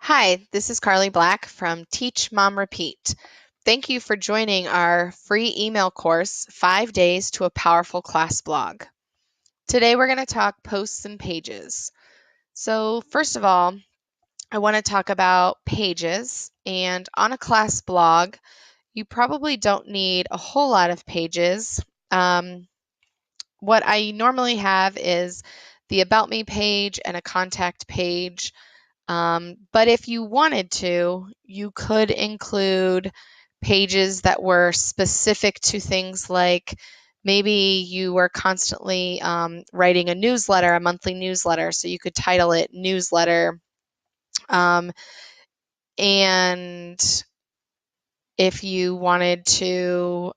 Hi, this is Carly Black from Teach Mom Repeat. Thank you for joining our free email course, 5 Days to a Powerful Class Blog. Today we're going to talk posts and pages. So, first of all, I want to talk about pages. And on a class blog, you probably don't need a whole lot of pages. What I normally have is the About Me page and a contact page. But if you wanted to, you could include pages that were specific to things like maybe you were constantly writing a newsletter, a monthly newsletter, so you could title it Newsletter. Um, and if you wanted to,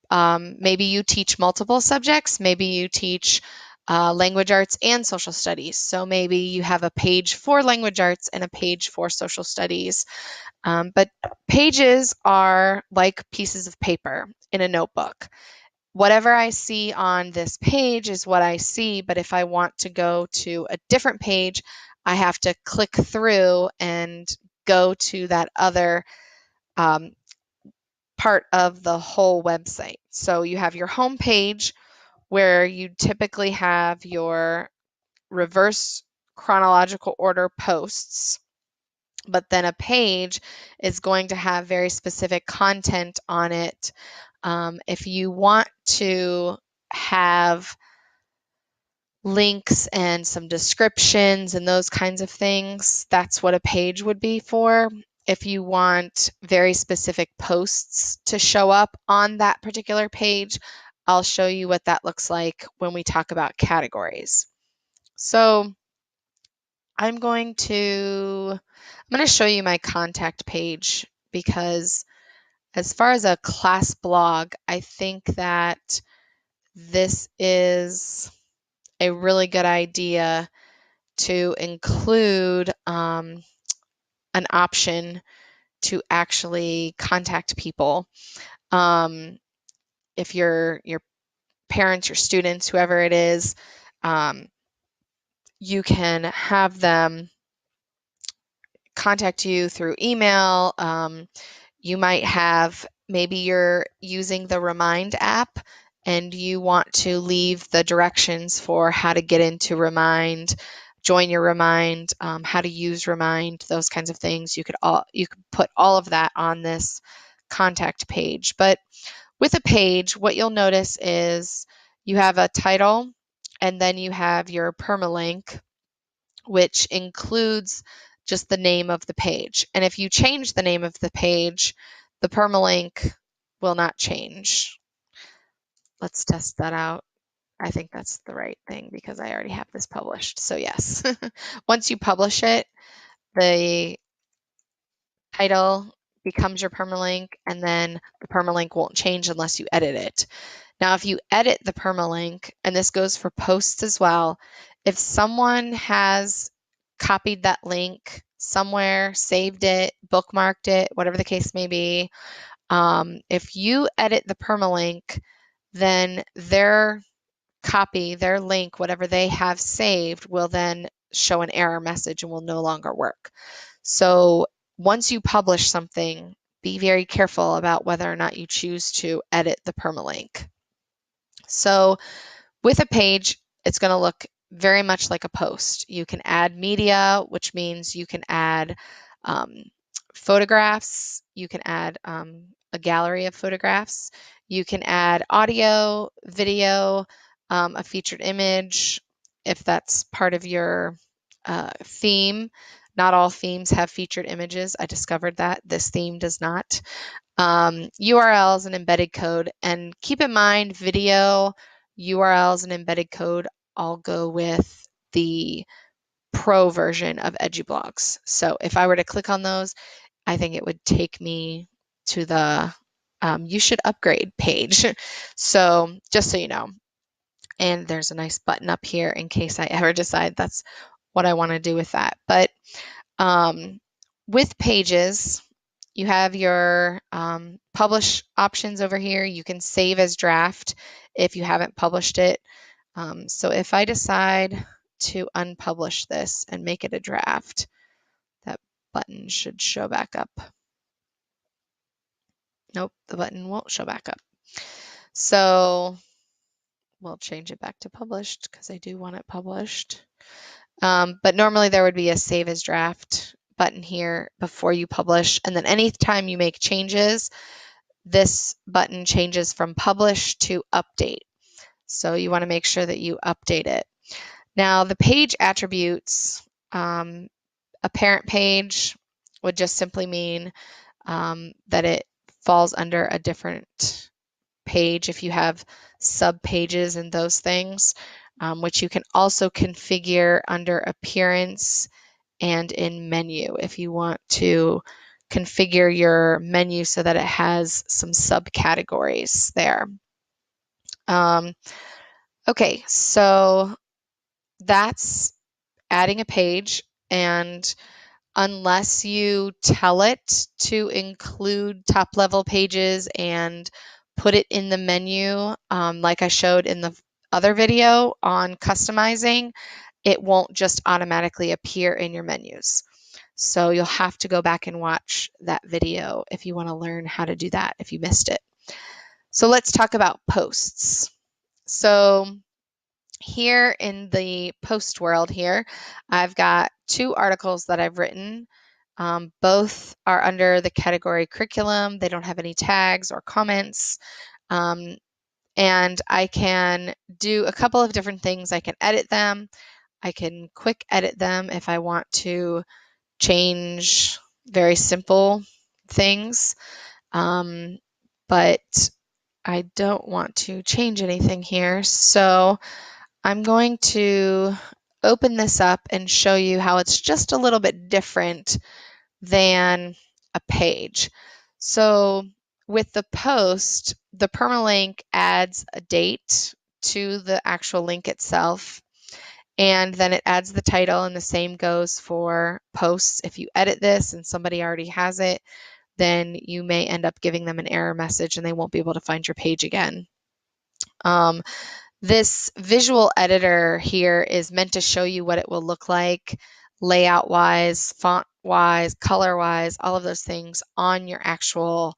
maybe you teach multiple subjects, maybe you teach language arts and social studies. So maybe you have a page for language arts and a page for social studies. But pages are like pieces of paper in a notebook. Whatever I see on this page is what I see, but if I want to go to a different page, I have to click through and go to that other um, part of the whole website. So you have your home page where you typically have your reverse chronological order posts, but then a page is going to have very specific content on it. If you want to have links and some descriptions and those kinds of things, that's what a page would be for. If you want very specific posts to show up on that particular page, I'll show you what that looks like when we talk about categories. So I'm going to show you my contact page because as far as a class blog, I think that this is a really good idea to include an option to actually contact people. If your parents, your students, whoever it is, you can have them contact you through email. You might have, maybe you're using the Remind app and you want to leave the directions for how to get into Remind, join your Remind, how to use Remind, those kinds of things. You could put all of that on this contact page. But with a page, what you'll notice is you have a title and then you have your permalink, which includes just the name of the page. And if you change the name of the page, the permalink will not change. Let's test that out. I think that's the right thing because I already have this published. So yes, once you publish it, the title becomes your permalink and then the permalink won't change unless you edit it. Now, if you edit the permalink, and this goes for posts as well, if someone has copied that link somewhere, saved it, bookmarked it, whatever the case may be, if you edit the permalink, then their copy, their link, whatever they have saved, will then show an error message and will no longer work. So once you publish something, be very careful about whether or not you choose to edit the permalink. So with a page, it's going to look very much like a post. You can add media, which means you can add photographs. You can add a gallery of photographs. You can add audio, video, a featured image, if that's part of your theme. Not all themes have featured images. I discovered that this theme does not. URLs and embedded code. And keep in mind, video, URLs, and embedded code all go with the pro version of EduBlocks. So if I were to click on those, I think it would take me to the you should upgrade page. So just so you know. And there's a nice button up here in case I ever decide that's what I want to do with that. But with pages, you have your publish options over here. You can save as draft if you haven't published it. So if I decide to unpublish this and make it a draft, that button should show back up. Nope, the button won't show back up. So we'll change it back to published because I do want it published. But normally there would be a save as draft button here before you publish. And then anytime you make changes, this button changes from publish to update. So you want to make sure that you update it. Now the page attributes, a parent page would just simply mean that it falls under a different page if you have sub pages and those things, which you can also configure under appearance and in menu if you want to configure your menu so that it has some subcategories there. Okay, so that's adding a page, and unless you tell it to include top level pages and put it in the menu, like I showed in the other video on customizing, it won't just automatically appear in your menus. So you'll have to go back and watch that video if you want to learn how to do that if you missed it. So let's talk about posts. So here in the post world here, I've got 2 articles that I've written. Both are under the category curriculum. They don't have any tags or comments. And I can do a couple of different things. I can edit them. I can quick edit them if I want to change very simple things. But I don't want to change anything here. So I'm going to open this up and show you how it's just a little bit different than a page. So with the post, the permalink adds a date to the actual link itself, and then it adds the title, and the same goes for posts. If you edit this and somebody already has it, then you may end up giving them an error message and they won't be able to find your page again. This visual editor here is meant to show you what it will look like layout-wise, font-wise, color-wise, all of those things on your actual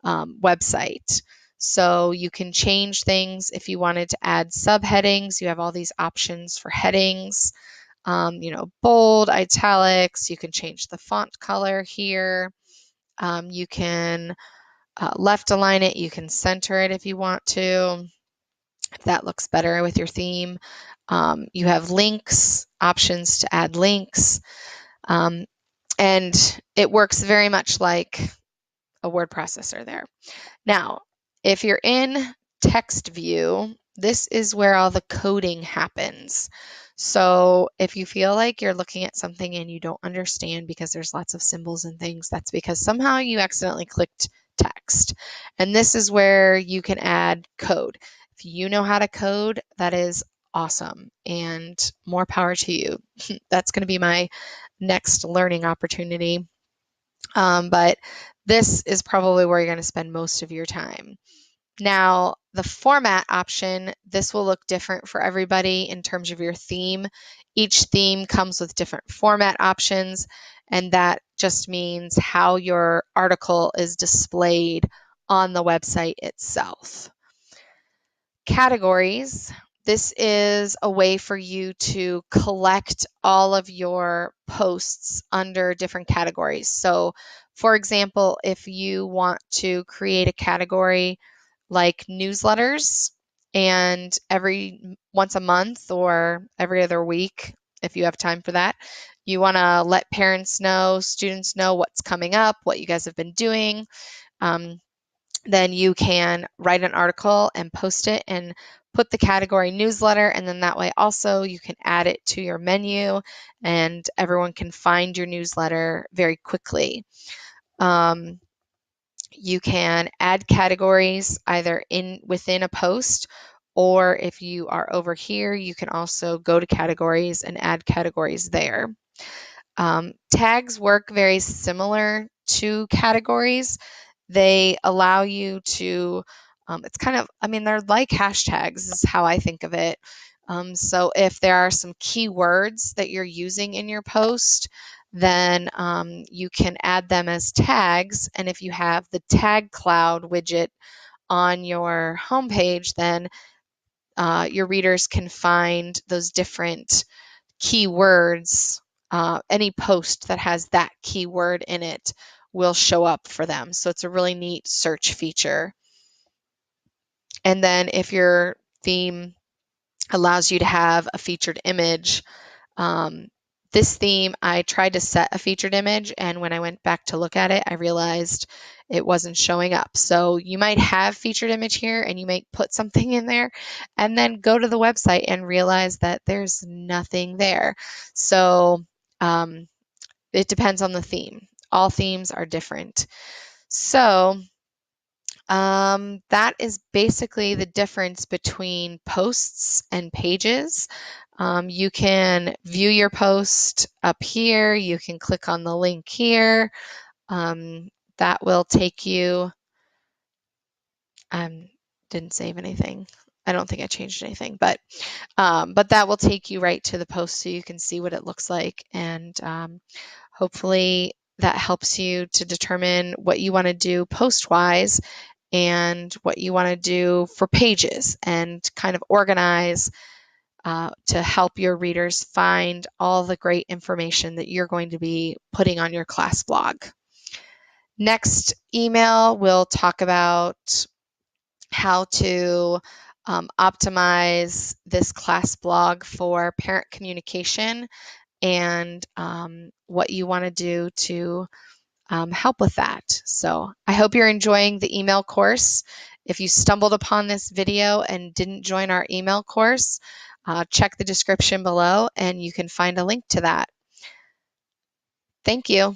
website. So you can change things if you wanted to add subheadings. You have all these options for headings, bold, italics. You can change the font color here. You can left align it. You can center it if you want to, if that looks better with your theme. You have links, options to add links, and it works very much like a word processor there. Now, if you're in text view, this is where all the coding happens. So if you feel like you're looking at something and you don't understand because there's lots of symbols and things, that's because somehow you accidentally clicked text. And this is where you can add code. If you know how to code, that is awesome and more power to you. That's going to be my next learning opportunity. But this is probably where you're going to spend most of your time. Now, the format option, this will look different for everybody in terms of your theme. Each theme comes with different format options, and that just means how your article is displayed on the website itself. Categories. This is a way for you to collect all of your posts under different categories. So, for example, if you want to create a category like newsletters, and once a month or every other week, if you have time for that, you want to let parents know, students know what's coming up, what you guys have been doing, then you can write an article and post it and put the category newsletter, and then that way also you can add it to your menu and everyone can find your newsletter very quickly. You can add categories either within a post, or if you are over here, you can also go to categories and add categories there. Tags work very similar to categories. They allow you to, it's kind of, they're like hashtags is how I think of it. So if there are some keywords that you're using in your post, then you can add them as tags. And if you have the tag cloud widget on your homepage, then your readers can find those different keywords. Any post that has that keyword in it will show up for them. So it's a really neat search feature. And then if your theme allows you to have a featured image, this theme, I tried to set a featured image, and when I went back to look at it, I realized it wasn't showing up. So you might have featured image here, and you might put something in there, and then go to the website and realize that there's nothing there. So it depends on the theme. All themes are different. So that is basically the difference between posts and pages. You can view your post up here. You can click on the link here. That will take you, didn't save anything. I don't think I changed anything, but that will take you right to the post so you can see what it looks like. And hopefully that helps you to determine what you want to do post-wise and what you want to do for pages, and kind of organize to help your readers find all the great information that you're going to be putting on your class blog. Next email, we'll talk about how to optimize this class blog for parent communication, and what you want to do to help with that. So I hope you're enjoying the email course. If you stumbled upon this video and didn't join our email course, check the description below and you can find a link to that. Thank you.